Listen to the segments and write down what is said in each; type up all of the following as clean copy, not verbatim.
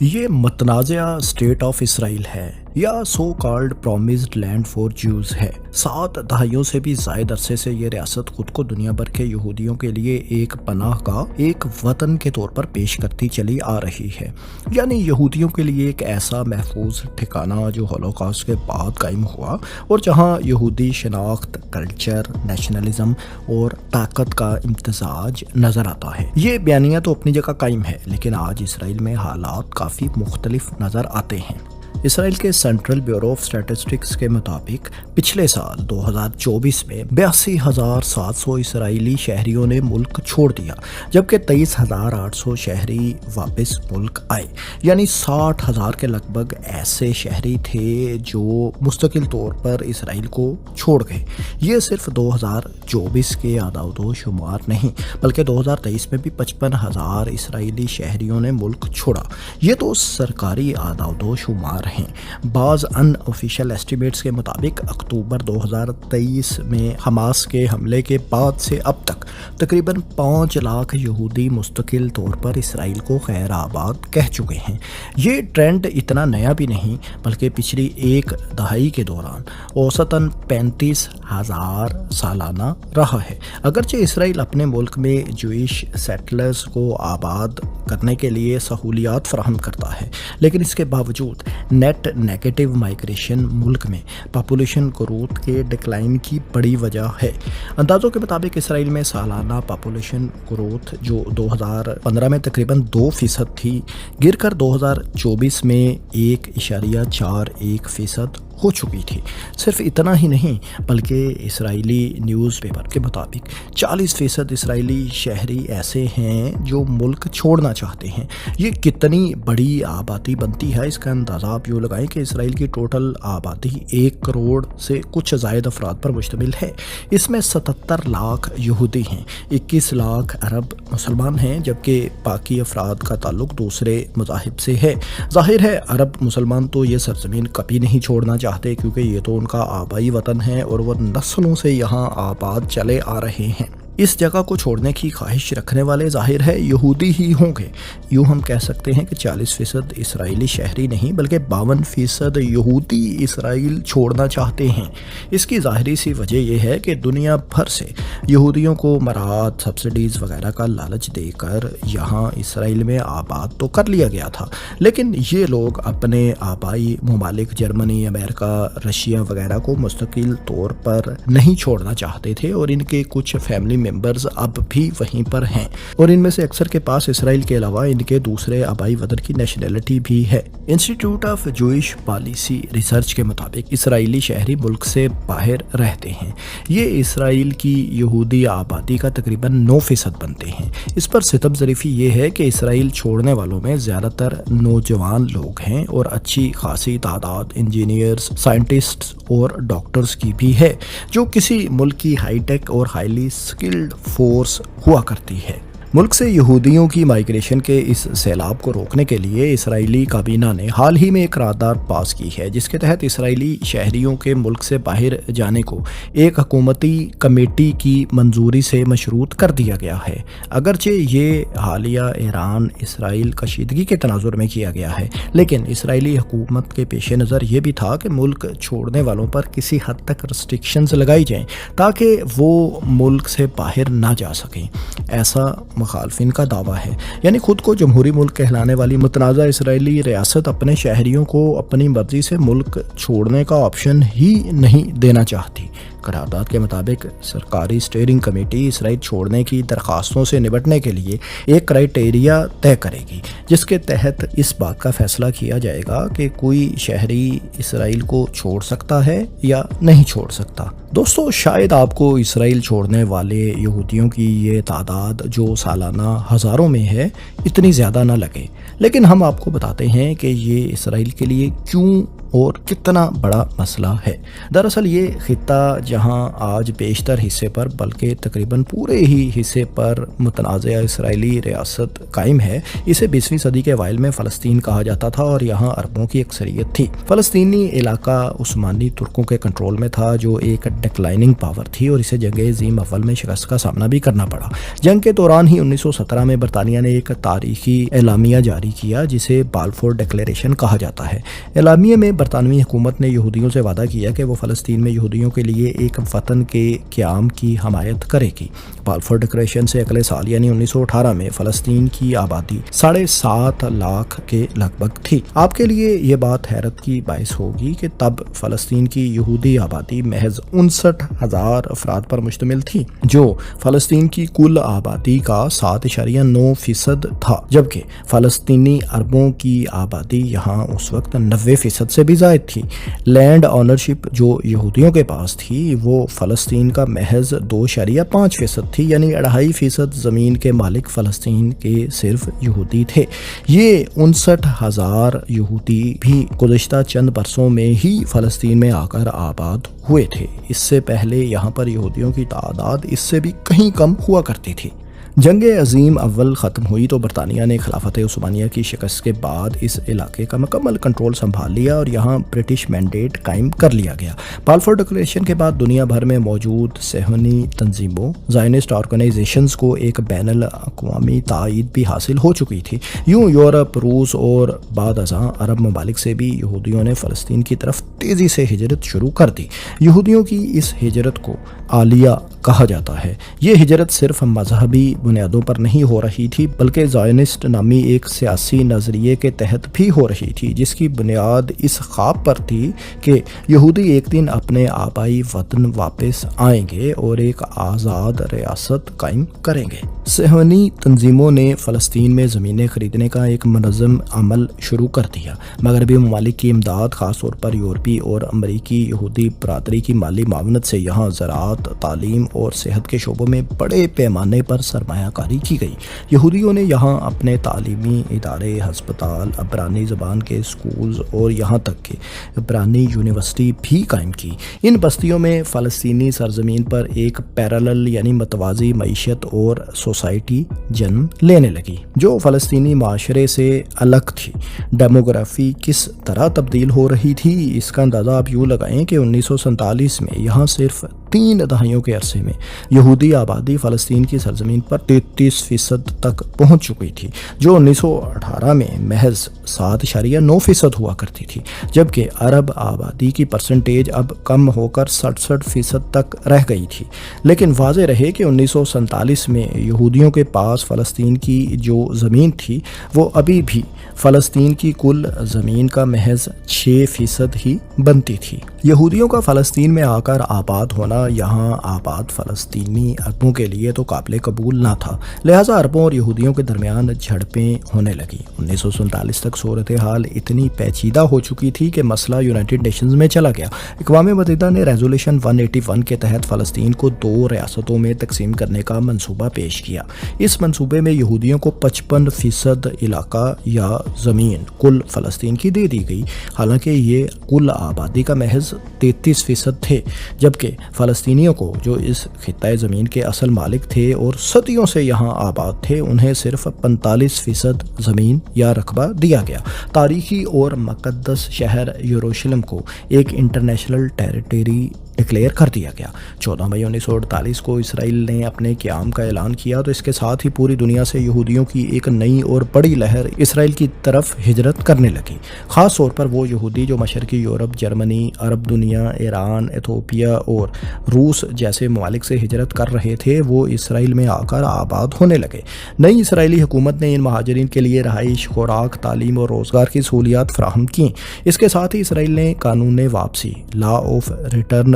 یہ متنازعہ state of Israel ہے یا so called promised land for Jews ہے۔ 7 دہائیوں سے بھی زائد عرصے سے یہ ریاست خود کو دنیا بھر کے یہودیوں کے لیے ایک پناہ گاہ، ایک وطن کے طور پر پیش کرتی چلی آ رہی ہے، یعنی یہودیوں کے لیے ایک ایسا محفوظ ٹھکانہ جو ہولوکاسٹ کے بعد قائم ہوا اور جہاں یہودی شناخت، کلچر، نیشنلزم اور طاقت کا امتزاج نظر آتا ہے۔ یہ بیانیہ تو اپنی جگہ قائم ہے، لیکن آج اسرائیل میں حالات کافی مختلف نظر آتے ہیں۔ اسرائیل کے سینٹرل بیورو آف اسٹیٹسٹکس کے مطابق پچھلے سال 2024 میں 82,700 اسرائیلی شہریوں نے ملک چھوڑ دیا، جبکہ 23,800 شہری واپس ملک آئے، یعنی 60,000 کے لگ بھگ ایسے شہری تھے جو مستقل طور پر اسرائیل کو چھوڑ گئے۔ یہ صرف 2024 کے اعداد و شمار نہیں، بلکہ 2023 میں بھی 55,000 اسرائیلی شہریوں نے ملک چھوڑا۔ یہ تو سرکاری اعداد و شمار ہیں۔ بعض ان آفیشیل ایسٹیمیٹس کے مطابق اکتوبر 2023 میں حماس کے حملے کے بعد سے اب تک تقریباً 5 لاکھ یہودی مستقل طور پر اسرائیل کو خیر آباد کہہ چکے ہیں۔ یہ ٹرینڈ اتنا نیا بھی نہیں، بلکہ پچھلی ایک دہائی کے دوران اوسطاً 35,000 سالانہ رہا ہے۔ اگرچہ اسرائیل اپنے ملک میں جوئش سیٹلرز کو آباد کرنے کے لیے سہولیات فراہم کرتا ہے، لیکن اس کے باوجود نیٹ نیگیٹو مائگریشن ملک میں پاپولیشن گروتھ کے ڈکلائن کی بڑی وجہ ہے۔ اندازوں کے مطابق اسرائیل میں سالانہ پاپولیشن گروتھ جو 2015 میں تقریباً 2% تھی، گر کر 2024 میں 1.41% ہو چکی تھی۔ صرف اتنا ہی نہیں، بلکہ اسرائیلی نیوز پیپر کے مطابق 40% اسرائیلی شہری ایسے ہیں جو ملک چھوڑنا چاہتے ہیں۔ یہ کتنی بڑی آبادی بنتی ہے، اس کا اندازہ آپ یوں لگائیں کہ اسرائیل کی ٹوٹل آبادی 1 کروڑ سے کچھ زائد افراد پر مشتمل ہے۔ اس میں 77 لاکھ یہودی ہیں، 21 لاکھ عرب مسلمان ہیں، جبکہ باقی افراد کا تعلق دوسرے مذاہب سے ہے۔ ظاہر ہے عرب مسلمان تو یہ سرزمین کبھی نہیں چھوڑنا چاہتے، کیونکہ یہ تو ان کا آبائی وطن ہے اور وہ نسلوں سے یہاں آباد چلے آ رہے ہیں۔ اس جگہ کو چھوڑنے کی خواہش رکھنے والے ظاہر ہے یہودی ہی ہوں گے۔ یوں ہم کہہ سکتے ہیں کہ 40% اسرائیلی شہری نہیں، بلکہ 52% یہودی اسرائیل چھوڑنا چاہتے ہیں۔ اس کی ظاہری سی وجہ یہ ہے کہ دنیا بھر سے یہودیوں کو مراعات، سبسڈیز وغیرہ کا لالچ دے کر یہاں اسرائیل میں آباد تو کر لیا گیا تھا، لیکن یہ لوگ اپنے آبائی ممالک جرمنی، امریکہ، رشیا وغیرہ کو مستقل طور پر نہیں چھوڑنا چاہتے تھے، اور ان کے کچھ فیملی ممبرز اب بھی وہیں پر ہیں، اور ان میں سے اکثر کے پاس اسرائیل کے علاوہ ان کے دوسرے آبائی وطن کی نیشنلٹی بھی ہے۔ Institute of Jewish policy research کے مطابق اسرائیلی شہری ملک سے باہر رہتے ہیں۔ یہ اسرائیل کی یہودی آبادی کا تقریباً 9% بنتے ہیں۔ اس پر ستم ظریفی یہ ہے کہ اسرائیل چھوڑنے والوں میں زیادہ تر نوجوان لوگ ہیں، اور اچھی خاصی تعداد انجینئرز، سائنٹسٹس اور ڈاکٹرز کی بھی ہے، جو کسی ملک کی ہائی ٹیک اور ہائیلی اسکلڈ فورس ہوا کرتی ہے۔ ملک سے یہودیوں کی مائگریشن کے اس سیلاب کو روکنے کے لیے اسرائیلی کابینہ نے حال ہی میں ایک قرارداد پاس کی ہے، جس کے تحت اسرائیلی شہریوں کے ملک سے باہر جانے کو ایک حکومتی کمیٹی کی منظوری سے مشروط کر دیا گیا ہے۔ اگرچہ یہ حالیہ ایران اسرائیل کشیدگی کے تناظر میں کیا گیا ہے، لیکن اسرائیلی حکومت کے پیش نظر یہ بھی تھا کہ ملک چھوڑنے والوں پر کسی حد تک ریسٹرکشنز لگائی جائیں تاکہ وہ ملک سے باہر نہ جا سکیں۔ ایسا مخالفین کا دعویٰ ہے، یعنی خود کو جمہوری ملک کہلانے والی متنازع اسرائیلی ریاست اپنے شہریوں کو اپنی مرضی سے ملک چھوڑنے کا آپشن ہی نہیں دینا چاہتی۔ قرارداد کے مطابق سرکاری اسٹیئرنگ کمیٹی اسرائیل چھوڑنے کی درخواستوں سے نمٹنے کے لیے ایک کرائیٹیریا طے کرے گی، جس کے تحت اس بات کا فیصلہ کیا جائے گا کہ کوئی شہری اسرائیل کو چھوڑ سکتا ہے یا نہیں چھوڑ سکتا۔ دوستو، شاید آپ کو اسرائیل چھوڑنے والے یہودیوں کی یہ تعداد جو سالانہ ہزاروں میں ہے اتنی زیادہ نہ لگے، لیکن ہم آپ کو بتاتے ہیں کہ یہ اسرائیل کے لیے کیوں اور کتنا بڑا مسئلہ ہے۔ دراصل یہ خطہ جہاں آج بیشتر حصے پر بلکہ تقریباً پورے ہی حصے پر متنازع اسرائیلی ریاست قائم ہے، اسے 20ویں صدی کے اوائل میں فلسطین کہا جاتا تھا اور یہاں عربوں کی اکثریت تھی۔ فلسطینی علاقہ عثمانی ترکوں کے کنٹرول میں تھا جو ایک ڈکلائننگ پاور تھی اور اسے جنگ عظیم اول میں شکست کا سامنا بھی کرنا پڑا۔ جنگ کے دوران ہی 1917 میں برطانیہ نے ایک تاریخی اعلامیہ جاری کیا جسے بالفور ڈکلیریشن کہا جاتا ہے۔ اعلامیے میں برطانوی حکومت نے یہودیوں سے وعدہ کیا کہ وہ فلسطین میں یہودیوں کے لیے ایک وطن کے قیام کی حمایت کرے گی۔ بالفور ڈکلیریشن سے اگلے سال یعنی 1918 میں فلسطین کی آبادی 7.5 لاکھ کے لگ بھگ تھی۔ آپ کے لیے یہ بات حیرت کی باعث ہوگی کہ تب فلسطین کی یہودی آبادی محض 59,000 افراد پر مشتمل تھی، جو فلسطین کی کل آبادی کا 7.9% تھا، جبکہ فلسطینی عربوں کی آبادی یہاں اس وقت 90% سے بھی زائد تھی۔ لینڈ آنرشپ جو یہودیوں کے پاس تھی وہ فلسطین کا محض 2.5% تھی، یعنی 2.5% زمین کے مالک فلسطین کے صرف یہودی تھے۔ یہ 59,000 یہودی بھی گزشتہ چند برسوں میں ہی فلسطین میں آ کر آباد ہوئے تھے۔ اس سے پہلے یہاں پر یہودیوں کی تعداد اس سے بھی کہیں کم ہوا کرتی تھی۔ جنگ عظیم اول ختم ہوئی تو برطانیہ نے خلافت عثمانیہ کی شکست کے بعد اس علاقے کا مکمل کنٹرول سنبھال لیا اور یہاں برٹش مینڈیٹ قائم کر لیا گیا۔ بالفور ڈکلیریشن کے بعد دنیا بھر میں موجود صہیونی تنظیموں، زائنسٹ آرگنائزیشنز کو ایک بین الاقوامی تائید بھی حاصل ہو چکی تھی۔ یوں یورپ، روس اور بعد ازاں عرب ممالک سے بھی یہودیوں نے فلسطین کی طرف تیزی سے ہجرت شروع کر دی۔ یہودیوں کی اس ہجرت کو عالیہ کہا جاتا ہے۔ یہ ہجرت صرف مذہبی بنیادوں پر نہیں ہو رہی تھی بلکہ زائنسٹ نامی ایک سیاسی نظریے کے تحت بھی ہو رہی تھی، جس کی بنیاد اس خواب پر تھی کہ یہودی ایک دن اپنے آبائی وطن واپس آئیں گے اور ایک آزاد ریاست قائم کریں گے۔ صہیونی تنظیموں نے فلسطین میں زمینیں خریدنے کا ایک منظم عمل شروع کر دیا۔ مغربی ممالک کی امداد، خاص طور پر یورپی اور امریکی یہودی برادری کی مالی معاونت سے یہاں زراعت، تعلیم اور صحت کے شعبوں میں بڑے پیمانے پر سرمایہ کاری کی گئی۔ یہودیوں نے یہاں اپنے تعلیمی ادارے، ہسپتال، عبرانی زبان کے اسکولز اور یہاں تک کہ عبرانی یونیورسٹی بھی قائم کی۔ ان بستیوں میں فلسطینی سرزمین پر ایک پیرالل یعنی متوازی معیشت اور سوسائٹی جنم لینے لگی جو فلسطینی معاشرے سے الگ تھی۔ ڈیموگرافی کس طرح تبدیل ہو رہی تھی اس کا اندازہ آپ یوں لگائیں کہ 1947 میں یہاں صرف 3 دہائیوں کے عرصے میں یہودی آبادی فلسطین کی سرزمین پر 33% تک پہنچ چکی تھی، جو 1918 میں محض 7.9% ہوا کرتی تھی، جبکہ عرب آبادی کی پرسنٹیج اب کم ہو کر 67% تک رہ گئی تھی۔ لیکن واضح رہے کہ 1947 میں یہودیوں کے پاس فلسطین کی جو زمین تھی وہ ابھی بھی فلسطین کی کل زمین کا محض 6% ہی بنتی تھی۔ یہودیوں کا فلسطین میں آ کر آباد ہونا یہاں آباد فلسطینی عربوں کے لیے تو قابل قبول نہ تھا، لہٰذا عربوں اور یہودیوں کے درمیان جھڑپیں ہونے لگی۔ 1947 تک صورتحال اتنی پیچیدہ ہو چکی تھی کہ مسئلہ یونائٹڈ نیشنز میں چلا گیا۔ اقوام متحدہ نے ریزولوشن 181 کے تحت فلسطین کو 2 ریاستوں میں تقسیم کرنے کا منصوبہ پیش کیا۔ اس منصوبے میں یہودیوں کو 55% علاقہ یا زمین کل فلسطین کی دے دی گئی، حالانکہ یہ کل آبادی کا محض 33% تھے، جبکہ فلسطینیوں کو جو اس خطۂ زمین کے اصل مالک تھے اور صدیوں سے یہاں آباد تھے انہیں صرف 45% زمین یا رقبہ دیا گیا۔ تاریخی اور مقدس شہر یروشلم کو ایک انٹرنیشنل ٹیریٹری ڈکلیئر کر دیا گیا۔ 14 مئی 1948 کو اسرائیل نے اپنے قیام کا اعلان کیا تو اس کے ساتھ ہی پوری دنیا سے یہودیوں کی ایک نئی اور بڑی لہر اسرائیل کی طرف ہجرت کرنے لگی۔ خاص طور پر وہ یہودی جو مشرقی یورپ، جرمنی، عرب دنیا، ایران، ایتھوپیا اور روس جیسے ممالک سے ہجرت کر رہے تھے، وہ اسرائیل میں آ کر آباد ہونے لگے۔ نئی اسرائیلی حکومت نے ان مہاجرین کے لیے رہائش، خوراک، تعلیم اور روزگار کی سہولیات فراہم کیں۔ اس کے ساتھ ہی اسرائیل نے قانون واپسی لا آف ریٹرن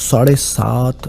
7.5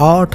8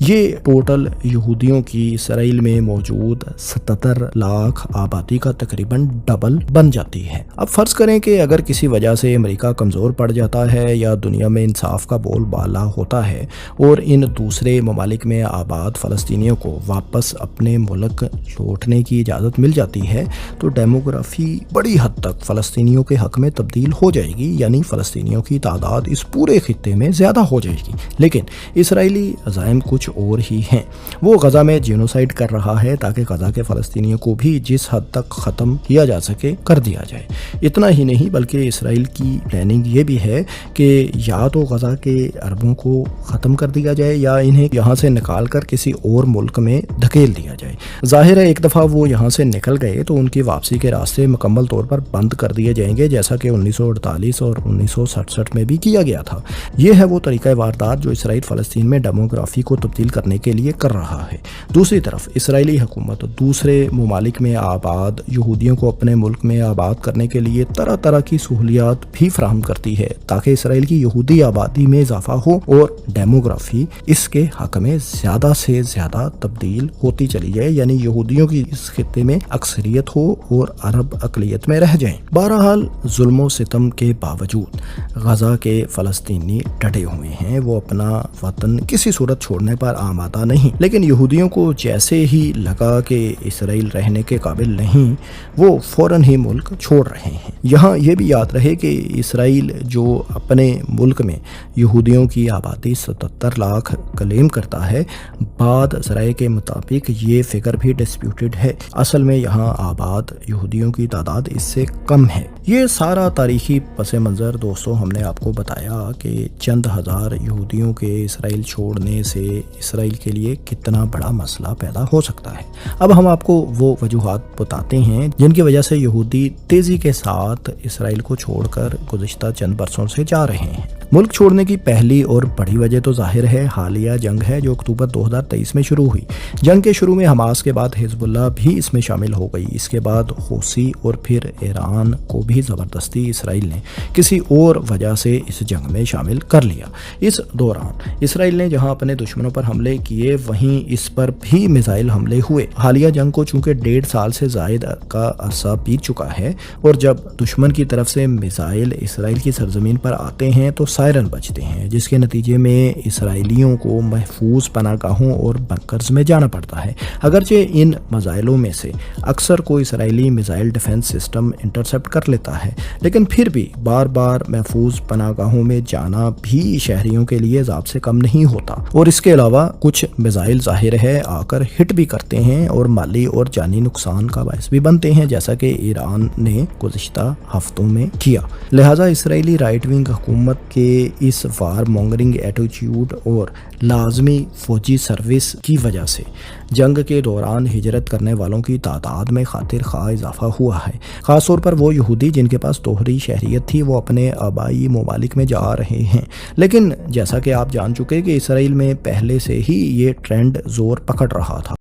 یہ ٹوٹل یہودیوں کی اسرائیل میں موجود 77 لاکھ آبادی کا تقریباً ڈبل بن جاتی ہے۔ اب فرض کریں کہ اگر کسی وجہ سے امریکہ کمزور پڑ جاتا ہے یا دنیا میں انصاف کا بول بالا ہوتا ہے اور ان دوسرے ممالک میں آباد فلسطینیوں کو واپس اپنے ملک لوٹنے کی اجازت مل جاتی ہے تو ڈیموگرافی بڑی حد تک فلسطینیوں کے حق میں تبدیل ہو جائے گی، یعنی فلسطینیوں کی تعداد اس پورے خطے میں زیادہ ہو جائے گی۔ لیکن اسرائیلی عزائم کچھ اور ہی ہیں۔ وہ غزہ میں جینوسائیڈ کر رہا ہے تاکہ غزہ کے فلسطینیوں کو بھی جس حد تک ختم کیا جا سکے کر دیا جائے۔ اتنا ہی نہیں بلکہ اسرائیل کی پلاننگ یہ بھی ہے کہ یا تو غزہ کے عربوں کو ختم کر دیا جائے یا انہیں یہاں سے نکال کر کسی اور ملک میں دھکیل دیا جائے۔ ظاہر ہے ایک دفعہ وہ یہاں سے نکل گئے تو ان کی واپسی کے راستے مکمل طور پر بند کر دیے جائیں گے، جیسا کہ 1948 اور 1967 میں بھی کیا گیا تھا۔ یہ ہے وہ طریقہ واردات جو اسرائیل فلسطین میں ڈیموگرافی کو تبدیل کرنے کے لیے کر رہا ہے۔ دوسری طرف اسرائیلی حکومت دوسرے ممالک میں آباد یہودیوں کو اپنے ملک میں آباد کرنے کے لیے طرح طرح کی سہولیات بھی فراہم کرتی ہے تاکہ اسرائیل کی یہودی آبادی میں اضافہ ہو اور ڈیموگرافی اس کے حق میں زیادہ سے زیادہ تبدیل ہوتی چلی جائے، یعنی یہودیوں کی اس خطے میں اکثریت ہو اور عرب اقلیت میں رہ جائیں۔ بہرحال ظلم و ستم کے باوجود غزہ کے فلسطینی ڈٹے ہوئے ہیں، وہ اپنا وطن کسی صورت چھوڑنے پر آمادہ نہیں، لیکن یہودیوں کو جیسے ہی لگا کہ اسرائیل رہنے کے قابل نہیں وہ فوراً ہی ملک چھوڑ رہے ہیں۔ یہاں یہ بھی یاد رہے کہ اسرائیل جو اپنے ملک میں یہودیوں کی آبادی 77 لاکھ کلیم کرتا ہے، بعض ذرائع کے مطابق یہ فگر بھی ڈسپیوٹڈ ہے۔ اصل میں یہاں آباد یہودیوں کی تعداد اس سے کم ہے۔ یہ سارا تاریخی پس منظر دوستو ہم نے آپ کو بتایا کہ چند ہزار یہودیوں کے اسرائیل چھوڑنے سے اسرائیل کے لیے کتنا بڑا مسئلہ پیدا ہو سکتا ہے۔ اب ہم آپ کو وہ وجوہات بتاتے ہیں جن کی وجہ سے یہودی تیزی کے ساتھ اسرائیل کو چھوڑ کر گزشتہ چند برسوں سے جا رہے ہیں۔ ملک چھوڑنے کی پہلی اور بڑی وجہ تو ظاہر ہے حالیہ جنگ ہے جو اکتوبر 2023 میں شروع ہوئی۔ جنگ کے شروع میں حماس کے بعد حزب اللہ بھی اس میں شامل ہو گئی، اس کے بعد حوثی اور پھر ایران کو بھی زبردستی اسرائیل نے کسی اور وجہ سے اس جنگ میں شامل کر لیا۔ اس دوران اسرائیل نے جہاں اپنے دشمنوں پر حملے کیے وہیں اس پر بھی میزائل حملے ہوئے۔ حالیہ جنگ کو چونکہ 1.5 سال سے زائد کا عرصہ بیت چکا ہے اور جب دشمن کی طرف سے میزائل اسرائیل کی سرزمین پر آتے ہیں تو سائرن بجتے ہیں، جس کے نتیجے میں اسرائیلیوں کو محفوظ پناہ گاہوں اور بنکرز میں جانا پڑتا ہے۔ اگرچہ ان میزائلوں میں سے اکثر کو اسرائیلی میزائل ڈیفنس سسٹم انٹرسپٹ کر لیتا ہے، لیکن پھر بھی بار بار محفوظ پناہ گاہوں میں جانا بھی شہریوں کے لیے ضابط سے کم نہیں ہوتا، اور اس کے علاوہ کچھ میزائل ظاہر ہے آ کر ہٹ بھی کرتے ہیں اور مالی اور جانی نقصان کا باعث بھی بنتے ہیں، جیسا کہ ایران نے گزشتہ ہفتوں میں کیا۔ لہٰذا اسرائیلی رائٹ ونگ حکومت کے اس وار مونگرنگ ایٹیٹیوڈ اور لازمی فوجی سروس کی وجہ سے جنگ کے دوران ہجرت کرنے والوں کی تعداد میں خاطر خواہ اضافہ ہوا ہے۔ خاص طور پر وہ یہودی جن کے پاس دوہری شہریت تھی وہ اپنے آبائی ممالک میں جا رہے ہیں، لیکن جیسا کہ آپ جان چکے کہ اسرائیل میں پہلے سے ہی یہ ٹرینڈ زور پکڑ رہا تھا۔